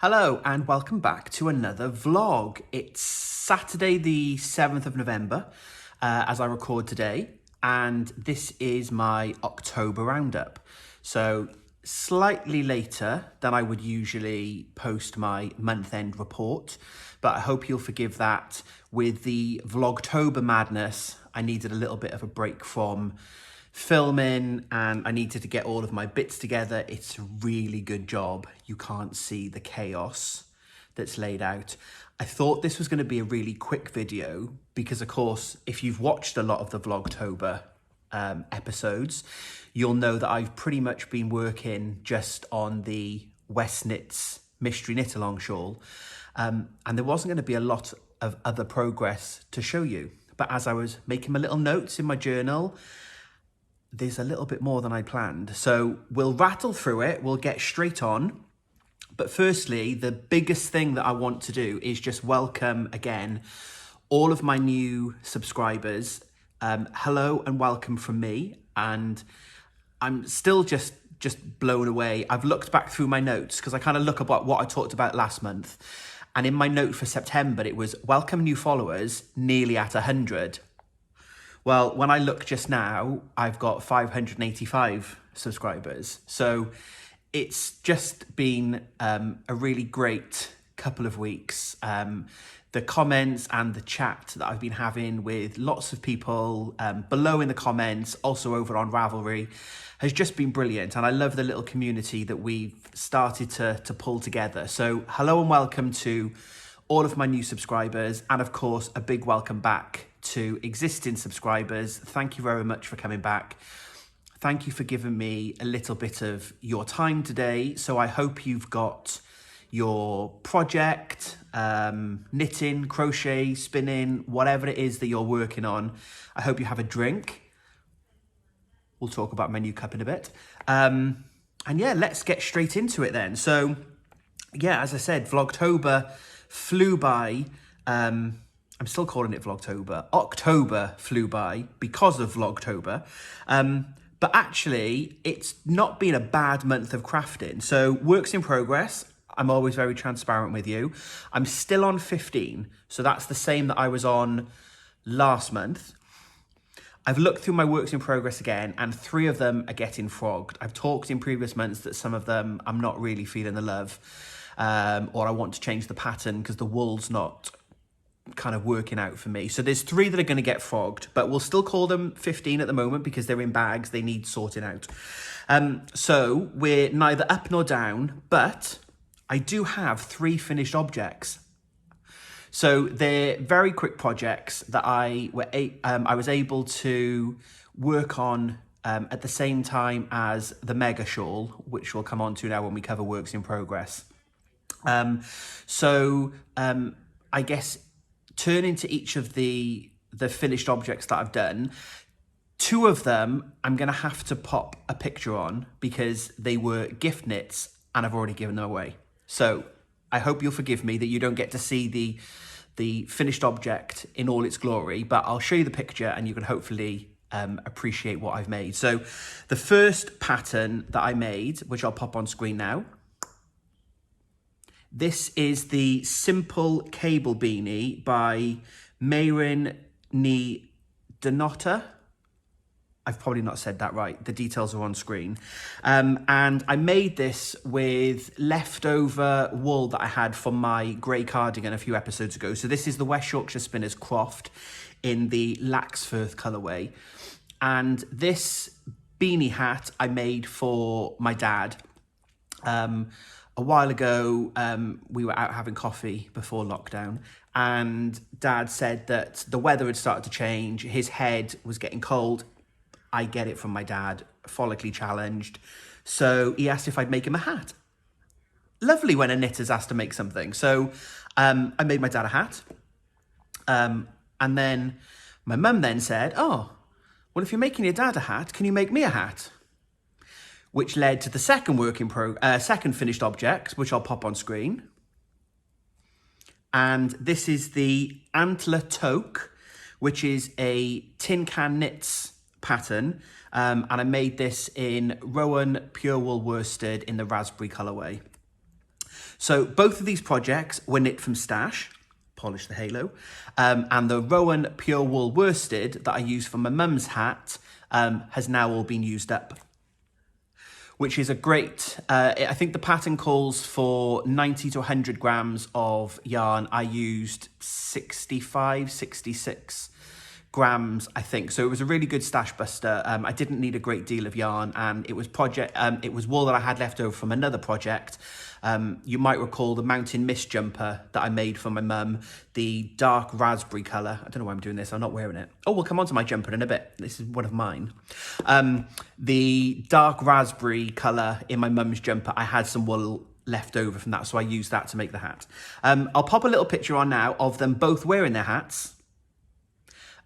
Hello and welcome back to another vlog. It's Saturday the 7th of November as I record today, and this is my October roundup. So slightly later than I would usually post my month-end report, but I hope you'll forgive that. With the Vlogtober madness, I needed a little bit of a break from filming and I needed to get all of my bits together. It's a really good job. You can't see the chaos that's laid out. I thought this was going to be a really quick video because, of course, if you've watched a lot of the Vlogtober episodes, you'll know that I've pretty much been working just on the West Knits mystery knit along shawl, and there wasn't going to be a lot of other progress to show you. But as I was making my little notes in my journal, there's a little bit more than I planned. So we'll rattle through it, we'll get straight on. But firstly, the biggest thing that I want to do is just welcome again all of my new subscribers. Hello and welcome from me. And I'm still just blown away. I've looked back through my notes because I kind of look about what I talked about last month. And in my note for September, it was welcome new followers, nearly at 100. Well, when I look just now, I've got 585 subscribers. So it's just been a really great couple of weeks. The comments and the chat that I've been having with lots of people below in the comments, also over on Ravelry, has just been brilliant. And I love the little community that we've started to pull together. So hello and welcome to all of my new subscribers. And of course, a big welcome back to existing subscribers. Thank you very much for coming back. Thank you for giving me a little bit of your time today. So I hope you've got your project, knitting, crochet, spinning, whatever it is that you're working on. I hope you have a drink. We'll talk about my new cup in a bit. And yeah, let's get straight into it then. So yeah, as I said, Vlogtober flew by. I'm still calling it Vlogtober. October flew by because of Vlogtober. But actually, it's not been a bad month of crafting. So works in progress. I'm always very transparent with you. I'm still on 15. So that's the same that I was on last month. I've looked through my works in progress again, and 3 of them are getting frogged. I've talked in previous months that some of them I'm not really feeling the love, or I want to change the pattern because the wool's not kind of working out for me. So there's 3 that are going to get frogged, but we'll still call them 15 at the moment because they're in bags. They need sorting out. So we're neither up nor down, but I do have 3 finished objects. So they're very quick projects that I was able to work on at the same time as the mega shawl, which we'll come on to now when we cover works in progress. I guess turning to each of the finished objects that I've done, 2 of them I'm going to have to pop a picture on because they were gift knits and I've already given them away. So I hope you'll forgive me that you don't get to see the finished object in all its glory, but I'll show you the picture and you can hopefully appreciate what I've made. So the first pattern that I made, which I'll pop on screen now, this is the Simple Cable Beanie by Mayrin Ni Denotta. I've probably not said that right. The details are on screen. And I made this with leftover wool that I had from my grey cardigan a few episodes ago. So this is the West Yorkshire Spinners Croft in the Laxfirth colourway. And this beanie hat I made for my dad. A while ago, we were out having coffee before lockdown, and Dad said that the weather had started to change. His head was getting cold. I get it from my dad, follically challenged. So he asked if I'd make him a hat. Lovely when a knitter's asked to make something. So I made my dad a hat. And then my mum then said, oh, well, if you're making your dad a hat, can you make me a hat? Which led to the second second finished object, which I'll pop on screen. And this is the Antler Toque, which is a Tin Can Knits pattern. And I made this in Rowan Pure Wool Worsted in the raspberry colourway. So both of these projects were knit from stash, polish the halo, and the Rowan Pure Wool worsted that I used for my mum's hat has now all been used up, which is a great, I think the pattern calls for 90 to 100 grams of yarn. I used 65, 66 grams, I think. So it was a really good stash buster. I didn't need a great deal of yarn, and it was it was wool that I had left over from another project. You might recall the Mountain Mist jumper that I made for my mum, the dark raspberry colour. I don't know why I'm doing this, I'm not wearing it. Oh, we'll come on to my jumper in a bit. This is one of mine. The dark raspberry colour in my mum's jumper, I had some wool left over from that, so I used that to make the hat. I'll pop a little picture on now of them both wearing their hats.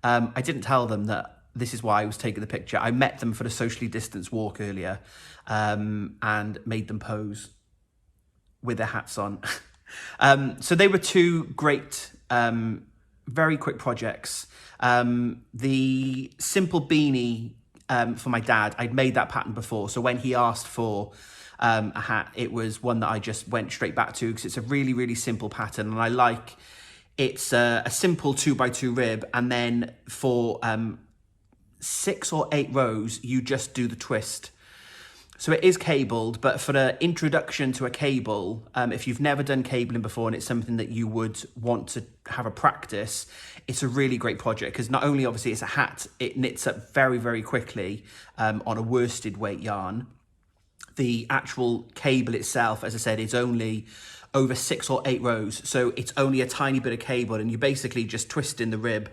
I didn't tell them that this is why I was taking the picture. I met them for the socially distanced walk earlier and made them pose with their hats on. So they were two great, very quick projects. The simple beanie for my dad, I'd made that pattern before. So when he asked for a hat, it was one that I just went straight back to because it's a really, really simple pattern. And I like, it's a simple 2x2 rib. And then for 6 or 8 rows, you just do the twist. So it is cabled, but for the introduction to a cable, if you've never done cabling before and it's something that you would want to have a practice, it's a really great project because not only obviously it's a hat, it knits up very, very quickly on a worsted weight yarn. The actual cable itself, as I said, is only over 6 or 8 rows. So it's only a tiny bit of cable and you basically just twist in the rib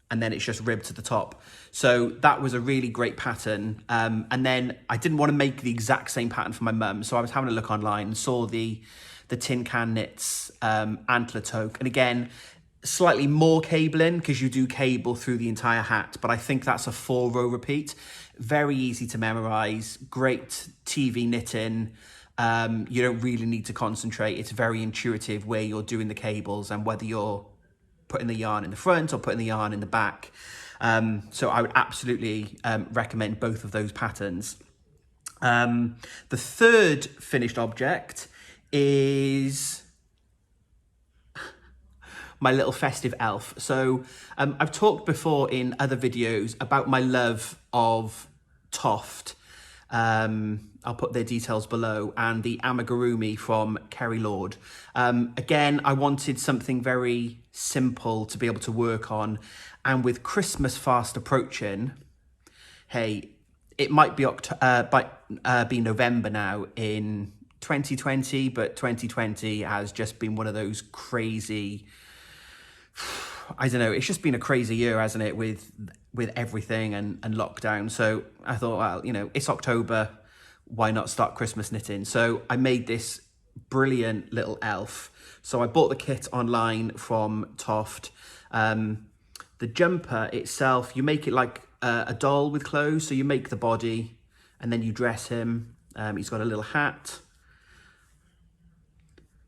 and then it's just ribbed to the top. So that was a really great pattern. And then I didn't want to make the exact same pattern for my mum. So I was having a look online and saw the Tin Can Knits antler toque. And again, slightly more cabling because you do cable through the entire hat, but I think that's a 4-row repeat. Very easy to memorize, great TV knitting. You don't really need to concentrate. It's very intuitive where you're doing the cables and whether you're putting the yarn in the front or putting the yarn in the back. So I would absolutely recommend both of those patterns. The third finished object is my little festive elf. So I've talked before in other videos about my love of Toft. I'll put their details below, and the amigurumi from Kerry Lord. Again, I wanted something very simple to be able to work on, and with Christmas fast approaching, hey, it might be be November now in 2020, but 2020 has just been one of those crazy, I don't know, it's just been a crazy year, hasn't it, with everything and lockdown. So I thought, well, you know, it's October, why not start Christmas knitting? So I made this brilliant little elf. So I bought the kit online from Toft. The jumper itself, you make it like a doll with clothes. So you make the body and then you dress him. He's got a little hat.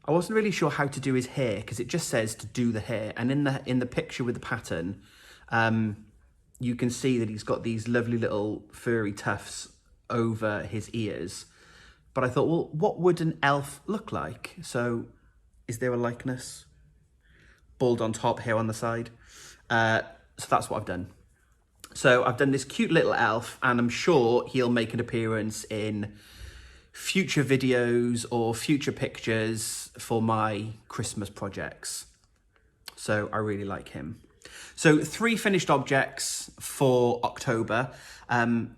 I wasn't really sure how to do his hair because it just says to do the hair. And in the picture with the pattern, you can see that he's got these lovely little furry tufts over his ears. But I thought, well, what would an elf look like? So is there a likeness? Bald on top, hair on the side. So that's what I've done. So I've done this cute little elf, and I'm sure he'll make an appearance in future videos or future pictures for my Christmas projects. So I really like him. So 3 finished objects for October, and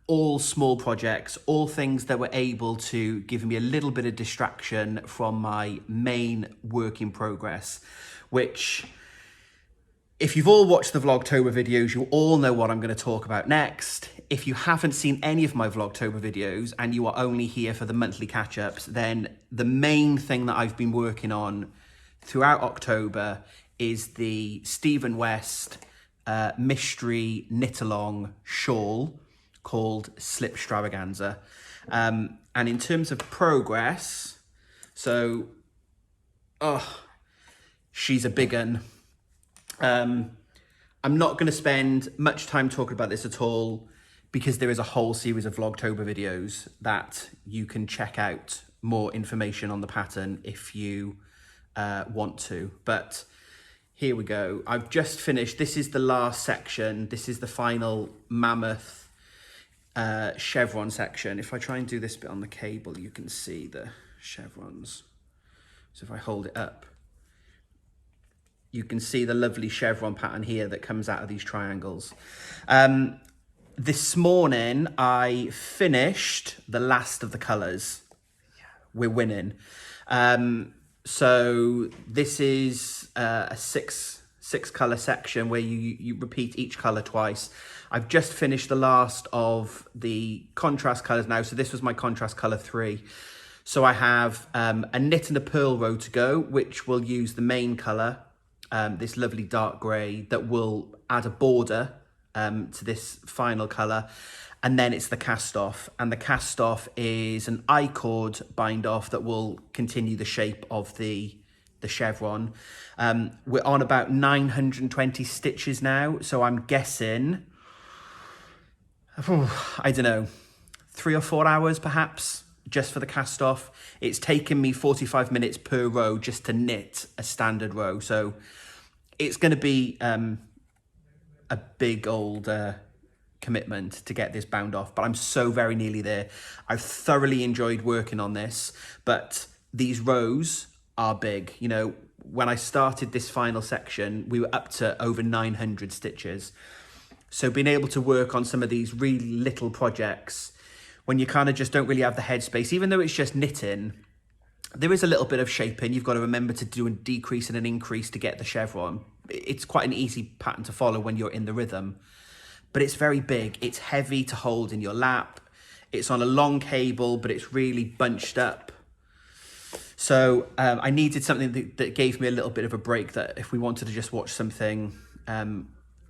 all small projects, all things that were able to give me a little bit of distraction from my main work in progress, which, if you've all watched the Vlogtober videos, you all know what I'm going to talk about next. If you haven't seen any of my Vlogtober videos and you are only here for the monthly catch-ups, then the main thing that I've been working on throughout October is the Stephen West mystery knit-along shawl called Slip Stravaganza. And in terms of progress, so, she's a big un. I'm not going to spend much time talking about this at all because there is a whole series of Vlogtober videos that you can check out more information on the pattern if you want to. But here we go. I've just finished. This is the last section. This is the final mammoth chevron section. If I try and do this bit on the cable, you can see the chevrons. So if I hold it up, you can see the lovely chevron pattern here that comes out of these triangles. This morning, I finished the last of the colours. We're winning. So this is a six colour section where you repeat each colour twice. I've just finished the last of the contrast colours now. So this was my contrast colour 3. So I have a knit and a purl row to go, which will use the main colour, this lovely dark grey, that will add a border to this final colour. And then it's the cast off, and the cast off is an I-cord bind off that will continue the shape of the chevron. We're on about 920 stitches now, so I'm guessing, I don't know, 3 or 4 hours perhaps, just for the cast off. It's taken me 45 minutes per row just to knit a standard row, so it's going to be a big old commitment to get this bound off, but I'm so very nearly there. I've thoroughly enjoyed working on this, but these rows are big. You know, when I started this final section, we were up to over 900 stitches. So being able to work on some of these really little projects, when you kind of just don't really have the headspace, even though it's just knitting, there is a little bit of shaping. You've got to remember to do a decrease and an increase to get the chevron. It's quite an easy pattern to follow when you're in the rhythm. But it's very big. It's heavy to hold in your lap. It's on a long cable, but it's really bunched up. So I needed something that gave me a little bit of a break, that if we wanted to just watch something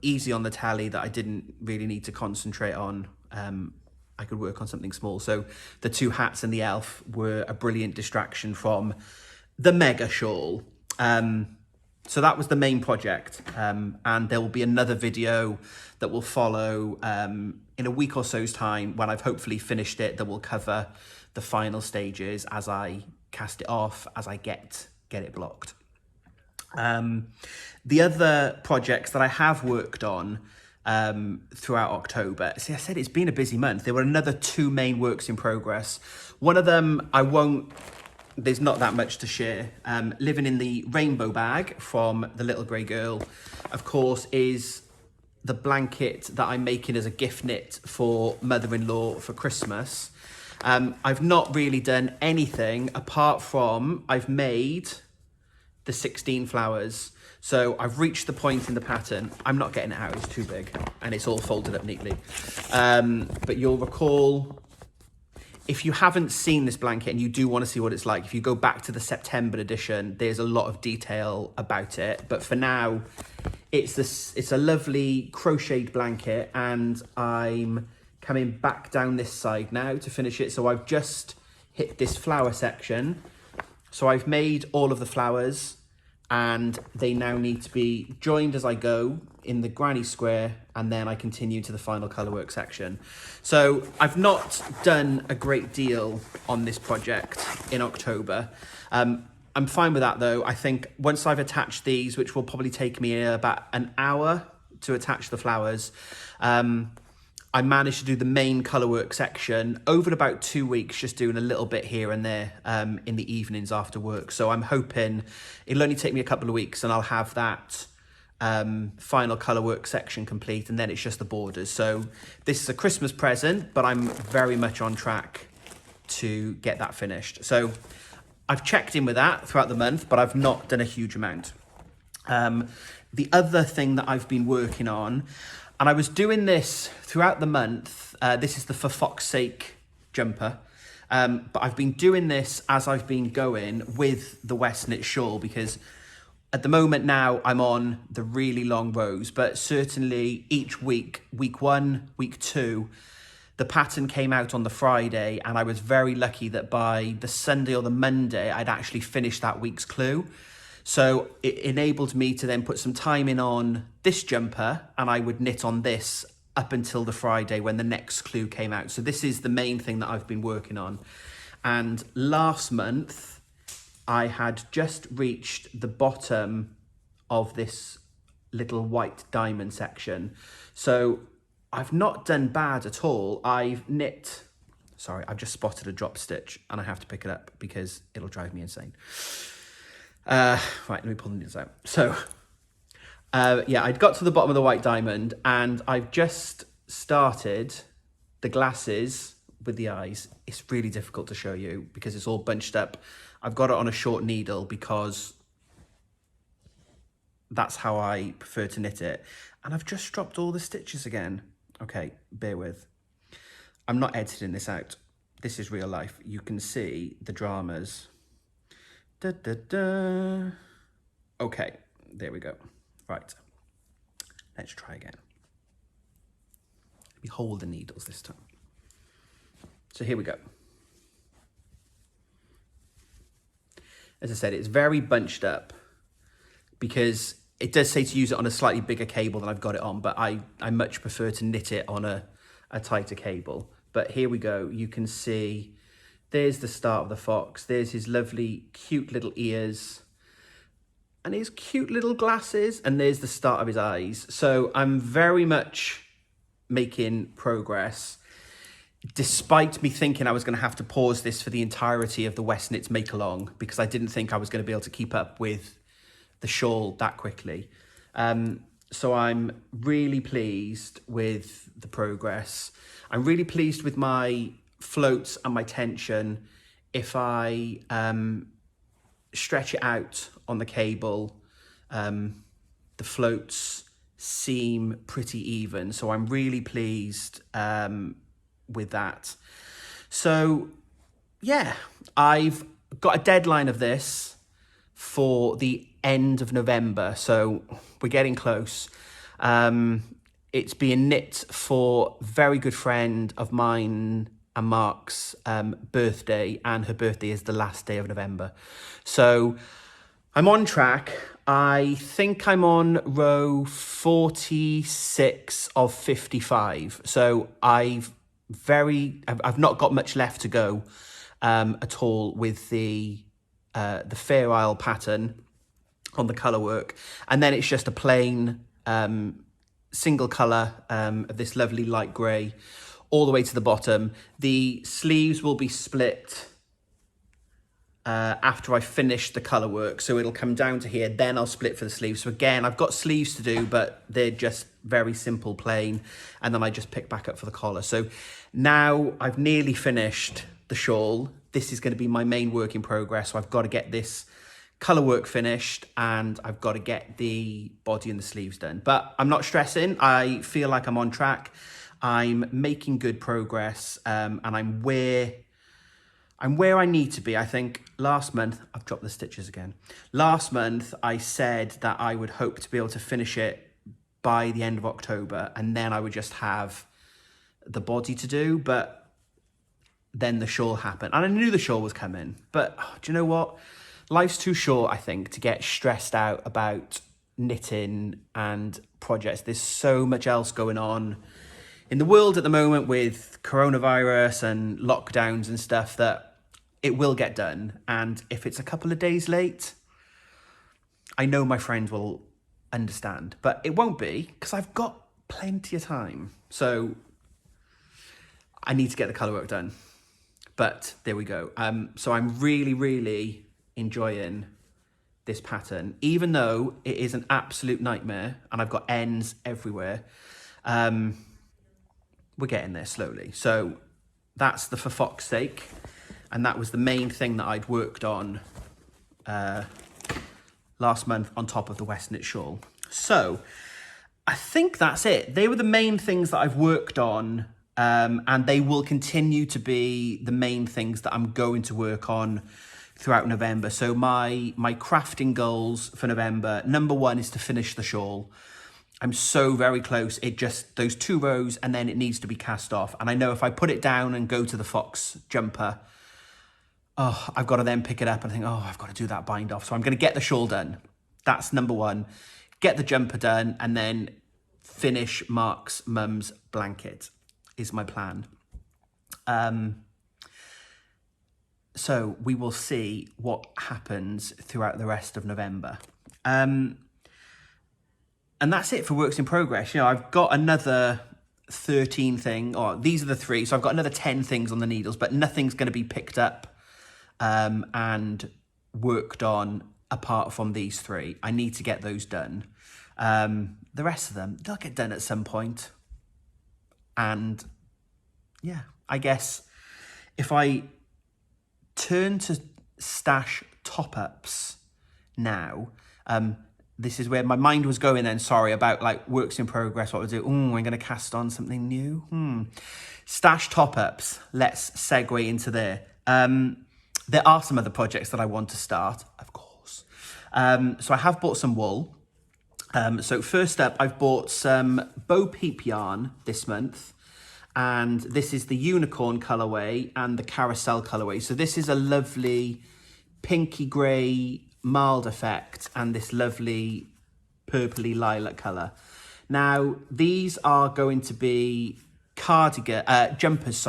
easy on the tally that I didn't really need to concentrate on, I could work on something small. So the 2 hats and the elf were a brilliant distraction from the mega shawl. So that was the main project, and there will be another video that will follow in a week or so's time when I've hopefully finished it, that will cover the final stages as I cast it off, as I get it blocked. The other projects that I have worked on throughout October, see, I said it's been a busy month. There were another 2 main works in progress. One of them there's not that much to share. Living in the rainbow bag from the little grey girl, of course, is the blanket that I'm making as a gift knit for mother-in-law for Christmas. I've not really done anything apart from I've made the 16 flowers. So I've reached the point in the pattern. I'm not getting it out, it's too big, and it's all folded up neatly. But you'll recall, if you haven't seen this blanket and you do want to see what it's like, if you go back to the September edition, there's a lot of detail about it. But for now, it's a lovely crocheted blanket, and I'm coming back down this side now to finish it. So I've just hit this flower section. So I've made all of the flowers, and they now need to be joined as I go in the granny square, and then I continue to the final colourwork section. So I've not done a great deal on this project in October. I'm fine with that though. I think once I've attached these, which will probably take me about an hour to attach the flowers, I managed to do the main colourwork section over about 2 weeks, just doing a little bit here and there in the evenings after work. So I'm hoping it'll only take me a couple of weeks and I'll have that final colourwork section complete, and then it's just the borders. So this is a Christmas present, but I'm very much on track to get that finished. So I've checked in with that throughout the month, but I've not done a huge amount. The other thing that I've been working on, and I was doing this throughout the month, this is the For Fox's Sake jumper, but I've been doing this as I've been going with the West Knit shawl, because at the moment now I'm on the really long rows, but certainly each week, week 1, week 2, the pattern came out on the Friday, and I was very lucky that by the Sunday or the Monday, I'd actually finished that week's clue. So it enabled me to then put some time in on this jumper, and I would knit on this up until the Friday when the next clue came out. So this is the main thing that I've been working on. And last month, I had just reached the bottom of this little white diamond section. So I've not done bad at all. I've knit, sorry, I've just spotted a drop stitch and I have to pick it up because it'll drive me insane. Right, let me pull the needles out. So, yeah, I'd got to the bottom of the white diamond and I've just started the glasses with the eyes. It's really difficult to show you because it's all bunched up. I've got it on a short needle because that's how I prefer to knit it. And I've just dropped all the stitches again. Okay, bear with. I'm not editing this out. This is real life. You can see the dramas. Da, da, da. Okay, there we go. Right, let's try again. Let me hold the needles this time. So here we go. As I said, it's very bunched up because it does say to use it on a slightly bigger cable than I've got it on, but I much prefer to knit it on a tighter cable. But here we go. You can see there's the start of the fox. There's his lovely, cute little ears and his cute little glasses. And there's the start of his eyes. So I'm very much making progress, despite me thinking I was going to have to pause this for the entirety of the West Knits Make Along because I didn't think I was going to be able to keep up with the shawl that quickly. So I'm really pleased with the progress. I'm really pleased with my floats and my tension. If I stretch it out on the cable, the floats seem pretty even. So I'm really pleased with that. So yeah, I've got a deadline of this for the end of November, so we're getting close. It's being knit for a very good friend of mine and Mark's birthday, and her birthday is the last day of November. So I'm on track. I think I'm on row 46 of 55. So I've not got much left to go at all with the Fair Isle pattern on the colour work, and then it's just a plain single colour of this lovely light grey all the way to the bottom. The sleeves will be split after I finish the colour work, so it'll come down to here, then I'll split for the sleeves. So again, I've got sleeves to do, but they're just very simple plain, and then I just pick back up for the collar. So now I've nearly finished the shawl. This is going to be my main work in progress, so I've got to get this colour work finished and I've got to get the body and the sleeves done. But I'm not stressing. I feel like I'm on track. I'm making good progress, and I'm where I need to be. I think last month, I've dropped the stitches again. Last month, I said that I would hope to be able to finish it by the end of October, and then I would just have the body to do, but then the shawl happened. And I knew the shawl was coming, but do you know what? Life's too short, I think, to get stressed out about knitting and projects. There's so much else going on in the world at the moment with coronavirus and lockdowns and stuff that it will get done. And if it's a couple of days late, I know my friends will understand, but it won't be because I've got plenty of time. So I need to get the colour work done. But there we go. So I'm really, really enjoying this pattern, even though it is an absolute nightmare and I've got ends everywhere. We're getting there slowly. So that's the For Fox's Sake, and that was the main thing that I'd worked on last month on top of the West Knit shawl. So I think that's it. They were the main things that I've worked on, and they will continue to be the main things that I'm going to work on throughout November. So my crafting goals for November, number one is to finish the shawl. I'm so very close. It just, those 2 rows and then it needs to be cast off. And I know if I put it down and go to the fox jumper, oh, I've got to then pick it up and think, oh, I've got to do that bind off. So I'm going to get the shawl done. That's number one. Get the jumper done and then finish Mark's mum's blanket is my plan. So we will see what happens throughout the rest of November. And that's it for works in progress. You know, I've got another 13 thing, or these are the 3. So I've got another 10 things on the needles, but nothing's going to be picked up and worked on apart from these 3. I need to get those done. The rest of them, they'll get done at some point. And yeah, I guess if I turn to stash top-ups now, this is where my mind was going then, sorry, about like works in progress, what we'll do. I'm going to cast on something new. Stash top-ups, let's segue into there. There are some other projects that I want to start, of course. So I have bought some wool. So first up, I've bought some Bo Peep yarn this month. And this is the unicorn colorway and the carousel colorway. So this is a lovely pinky grey mild effect and this lovely purpley lilac color. Now, these are going to be jumpers,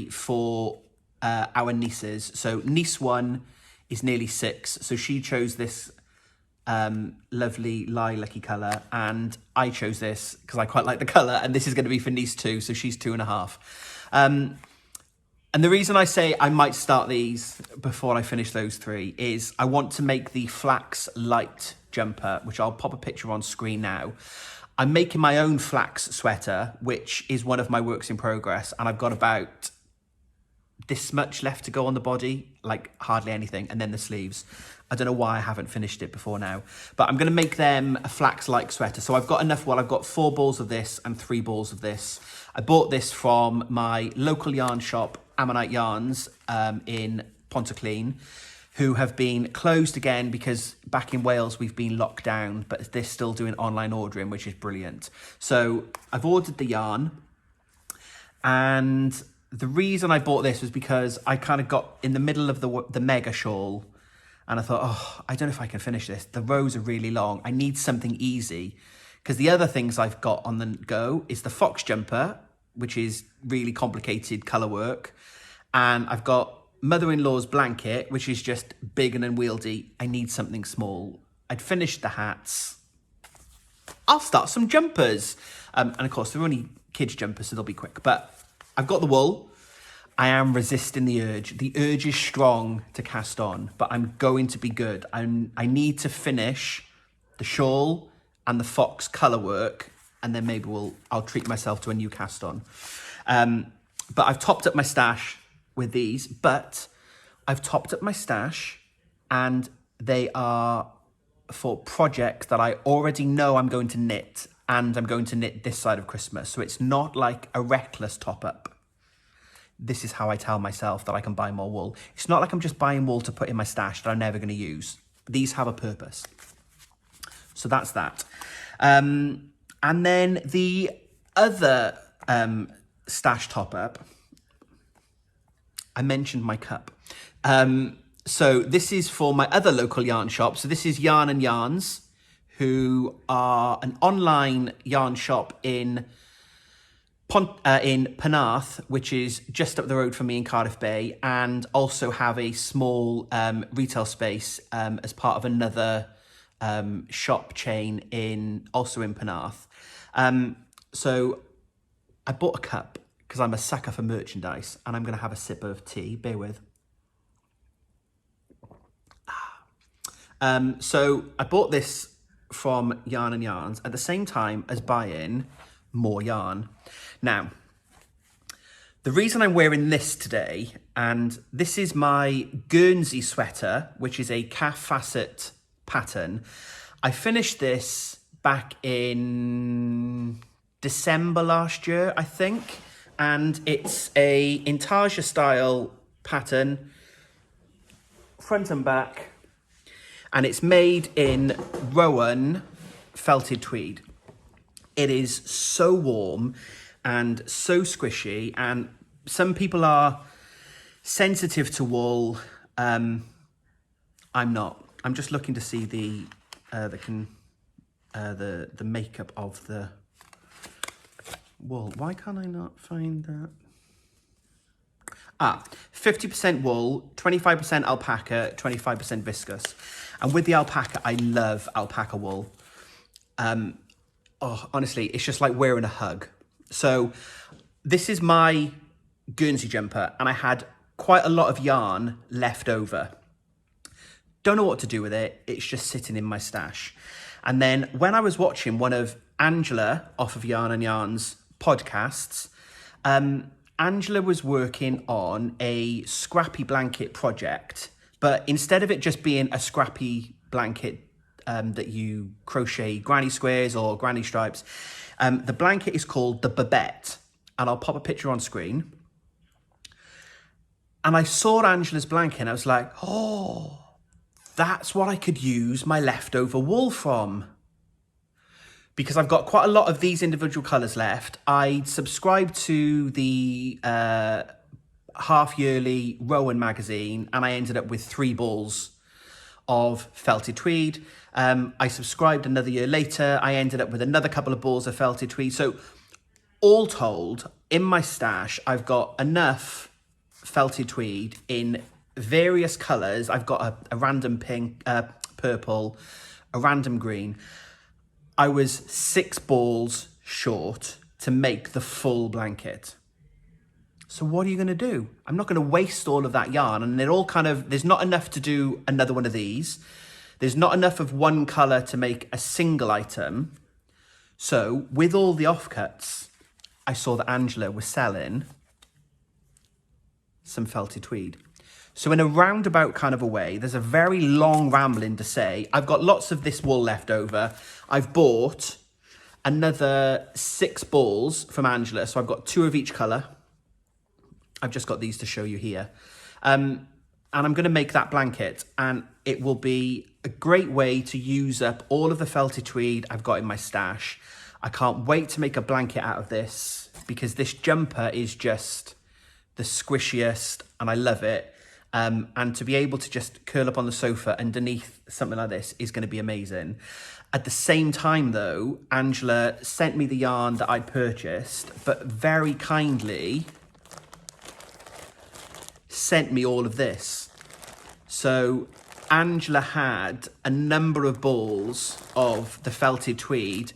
for our nieces. So niece 1 is nearly 6. So she chose this lovely lilac-y colour, and I chose this because I quite like the colour, and this is going to be for niece 2, so she's 2.5. And the reason I say I might start these before I finish those 3 is I want to make the flax light jumper, which I'll pop a picture on screen now. I'm making my own flax sweater, which is one of my works in progress, and I've got about this much left to go on the body, like hardly anything, and then the sleeves. I don't know why I haven't finished it before now, but I'm going to make them a flax-like sweater. So I've got enough wool. I've got 4 balls of this and 3 balls of this. I bought this from my local yarn shop, Ammonite Yarns, in Pontyclun, who have been closed again because back in Wales we've been locked down, but they're still doing online ordering, which is brilliant. So I've ordered the yarn, and the reason I bought this was because I kind of got in the middle of the mega shawl, and I thought, I don't know if I can finish this. The rows are really long. I need something easy, because the other things I've got on the go is the fox jumper, which is really complicated colour work, and I've got mother-in-law's blanket, which is just big and unwieldy. I need something small. I'd finished the hats. I'll start some jumpers. And of course, they're only kids' jumpers, so they'll be quick. But I've got the wool. I am resisting the urge. The urge is strong to cast on, but I'm going to be good. I need to finish the shawl and the fox colour work, and then maybe I'll treat myself to a new cast on. But I've topped up my stash with these, but I've topped up my stash, and they are for projects that I already know I'm going to knit, and I'm going to knit this side of Christmas. So it's not like a reckless top-up. This is how I tell myself that I can buy more wool. It's not like I'm just buying wool to put in my stash that I'm never going to use. These have a purpose. So that's that. And then the other stash top-up, I mentioned my cup. So this is for my other local yarn shop. So this is Yarn and Yarns, who are an online yarn shop in Penarth, which is just up the road from me in Cardiff Bay, and also have a small retail space as part of another shop chain also in Penarth. So I bought a cup because I'm a sucker for merchandise, and I'm going to have a sip of tea. Bear with. So I bought this from Yarn and Yarns at the same time as buying more yarn. Now, the reason I'm wearing this today, and this is my Guernsey sweater, which is a calf facet pattern. I finished this back in December last year, I think, and it's a intarsia style pattern, front and back, and it's made in Rowan felted tweed. It is so warm and so squishy, and some people are sensitive to wool. I'm not. I'm just looking to see the makeup of the wool. Why can't I not find that? 50% wool, 25% alpaca, 25% viscose. And with the alpaca, I love alpaca wool. Honestly, it's just like wearing a hug. So this is my Guernsey jumper, and I had quite a lot of yarn left over. Don't know what to do with it. It's just sitting in my stash. And then when I was watching one of Angela off of Yarn and Yarn's podcasts, Angela was working on a scrappy blanket project, but instead of it just being a scrappy blanket that you crochet granny squares or granny stripes, the blanket is called the Babette, and I'll pop a picture on screen. And I saw Angela's blanket and I was like, oh, that's what I could use my leftover wool from. Because I've got quite a lot of these individual colours left. I subscribed to the half-yearly Rowan magazine, and I ended up with 3 balls of felted tweed. I subscribed another year later. I ended up with another couple of balls of felted tweed. So all told, in my stash, I've got enough felted tweed in various colours. I've got a random pink, purple, a random green. I was 6 balls short to make the full blanket. So what are you going to do? I'm not going to waste all of that yarn, and they're all kind of, there's not enough to do another one of these. There's not enough of one colour to make a single item. So with all the offcuts, I saw that Angela was selling some felted tweed. So in a roundabout kind of a way, there's a very long rambling to say, I've got lots of this wool left over. I've bought another 6 balls from Angela. So I've got 2 of each colour. I've just got these to show you here. And I'm going to make that blanket, and it will be a great way to use up all of the felted tweed I've got in my stash. I can't wait to make a blanket out of this, because this jumper is just the squishiest and I love it. And to be able to just curl up on the sofa underneath something like this is going to be amazing. At the same time though, Angela sent me the yarn that I'd purchased, but very kindly sent me all of this. So Angela had a number of balls of the felted tweed,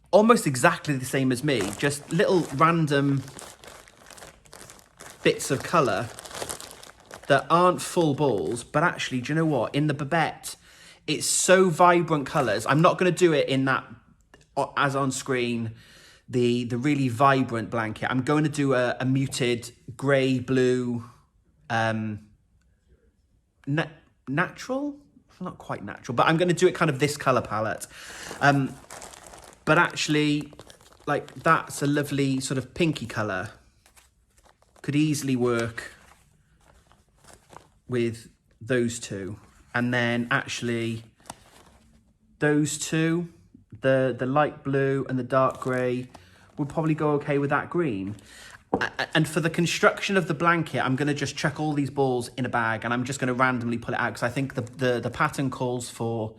almost exactly the same as me, just little random bits of colour that aren't full balls, but actually, do you know what? In the Babette, it's so vibrant colours. I'm not going to do it in that, as on screen, the really vibrant blanket. I'm going to do a muted grey, blue, natural? Not quite natural, but I'm going to do it kind of this colour palette. But actually, like, that's a lovely sort of pinky colour. Could easily work with those 2. And then actually those 2, the light blue and the dark grey, would probably go okay with that green. And for the construction of the blanket, I'm going to just chuck all these balls in a bag, and I'm just going to randomly pull it out, because I think the pattern calls for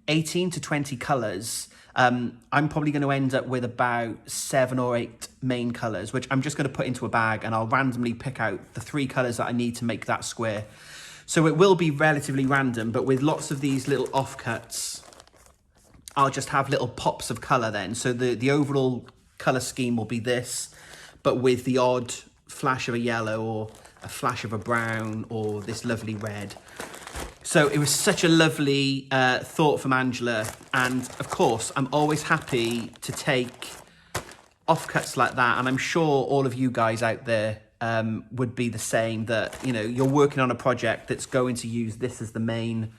18 to 20 colours. I'm probably going to end up with about 7 or 8 main colours, which I'm just going to put into a bag, and I'll randomly pick out the 3 colours that I need to make that square. So it will be relatively random, but with lots of these little offcuts, I'll just have little pops of colour then. So the overall colour scheme will be this, but with the odd flash of a yellow or a flash of a brown or this lovely red. So it was such a lovely thought from Angela. And of course, I'm always happy to take offcuts like that. And I'm sure all of you guys out there would be the same, that, you know, you're working on a project that's going to use this as the main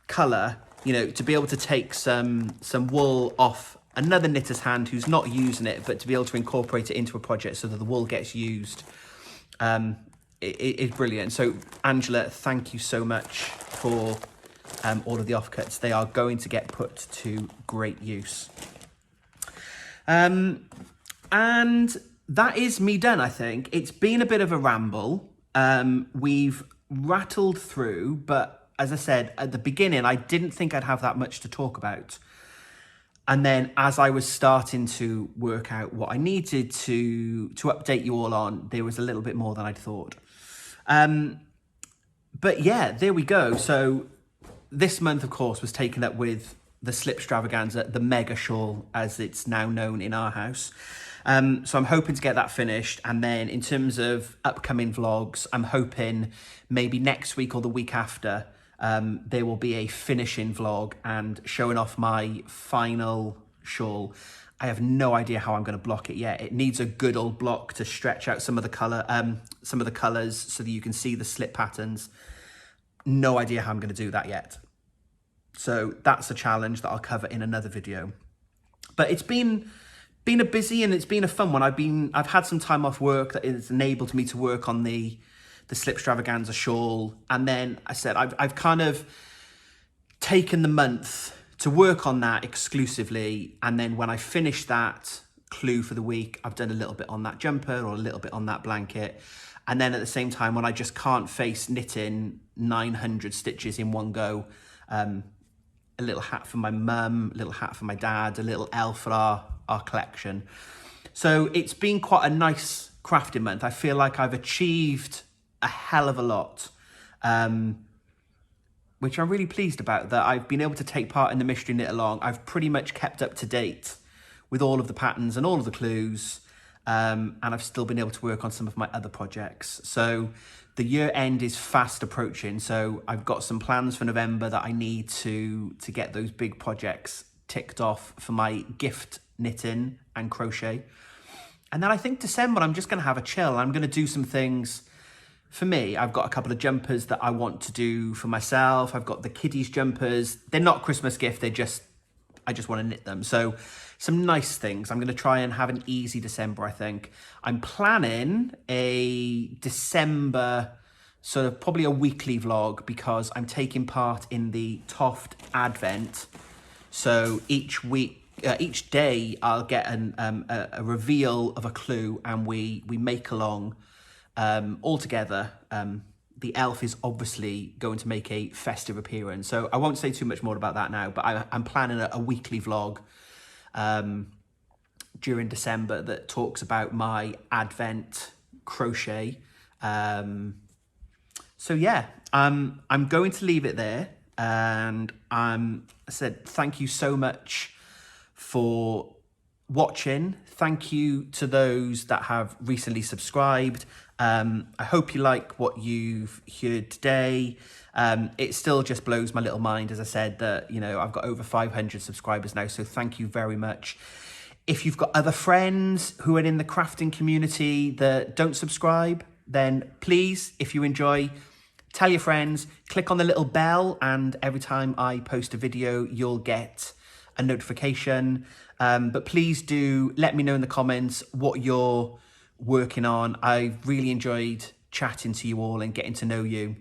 colour, you know, to be able to take some wool off another knitter's hand who's not using it, but to be able to incorporate it into a project so that the wool gets used. It's brilliant. So Angela, thank you so much for all of the offcuts. They are going to get put to great use. And that is me done, I think. It's been a bit of a ramble. We've rattled through, but as I said at the beginning, I didn't think I'd have that much to talk about. And then as I was starting to work out what I needed to update you all on, there was a little bit more than I'd thought. But yeah, there we go. So this month, of course, was taken up with the slip extravaganza, the mega shawl, as it's now known in our house. So I'm hoping to get that finished. And then in terms of upcoming vlogs, I'm hoping maybe next week or the week after, there will be a finishing vlog and showing off my final shawl. I have no idea how I'm going to block it yet. It needs a good old block to stretch out some of the colours so that you can see the slip patterns. No idea how I'm going to do that yet. So that's a challenge that I'll cover in another video. But it's been a busy and it's been a fun one. I've had some time off work that has enabled me to work on the slip extravaganza shawl. And then I said, I've kind of taken the month to work on that exclusively. And then when I finish that clue for the week, I've done a little bit on that jumper or a little bit on that blanket. And then at the same time, when I just can't face knitting 900 stitches in one go, a little hat for my mum, a little hat for my dad, a little elf for our collection. So it's been quite a nice crafting month. I feel like I've achieved a hell of a lot, which I'm really pleased about, that I've been able to take part in the Mystery Knit Along. I've pretty much kept up to date with all of the patterns and all of the clues, and I've still been able to work on some of my other projects. So the year end is fast approaching, so I've got some plans for November that I need to get those big projects ticked off for my gift knitting and crochet. And then I think December, I'm just going to have a chill. I'm going to do some things for me. I've got a couple of jumpers that I want to do for myself. I've got the kiddies jumpers. They're not Christmas gift. I just want to knit them. So some nice things. I'm going to try and have an easy December, I think. I'm planning a December, sort of probably a weekly vlog, because I'm taking part in the Toft Advent. So each week, each day I'll get a reveal of a clue, and we make along all together. The elf is obviously going to make a festive appearance, so I won't say too much more about that now, but I'm planning a weekly vlog during December that talks about my Advent crochet. So yeah, I'm going to leave it there, and I said thank you so much for watching. Thank you to those that have recently subscribed. I hope you like what you've heard today. It still just blows my little mind, as I said, that, you know, I've got over 500 subscribers now, so thank you very much. If you've got other friends who are in the crafting community that don't subscribe, then please, if you enjoy, tell your friends, click on the little bell, and every time I post a video, you'll get a notification. But please do let me know in the comments what you're working on. I've really enjoyed chatting to you all and getting to know you,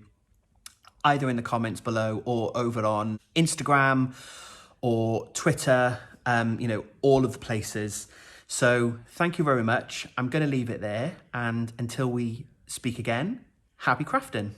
either in the comments below or over on Instagram or Twitter, you know, all of the places. So thank you very much. I'm going to leave it there, and until we speak again, happy crafting.